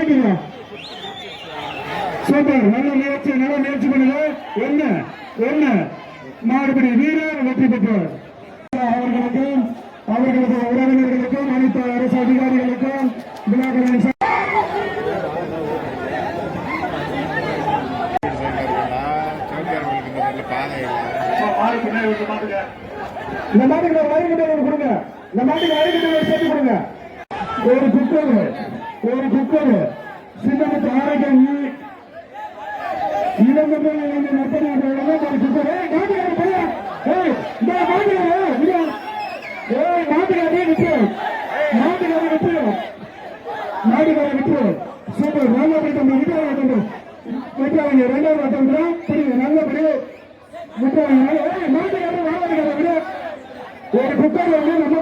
வாங்கிக்கோ. சூப்பர், நல்ல முயற்சி பண்ணுங்க. ஒண்ணு மாடுபிடி வீரர் வெற்றி பெற்றார். அவர்களுக்கும் அவர்களது உறவினர்களுக்கும் அனைத்து அரசு அதிகாரிகளுக்கும் விழாக்களின் இந்த மாட்டுக்கு ஒரு வரிகிட்ட கொடுங்க. இந்த மாட்டுக்கு வரிகிட்ட சேர்த்து கொடுங்க. ஒரு குக்கர் சின்னமுத்து ஆரோக்கியம் இளம்பெண் நற்பணி ஒரு குக்கர். நாட்டுக்கார விட்டு சூப்பர். விட்டுவாங்க. இரண்டாவது வட்டம் புரியுது. நல்லபடி விட்டுவாங்க. நாட்டுக்கார விட ஒரு குக்கர் வந்து நம்ம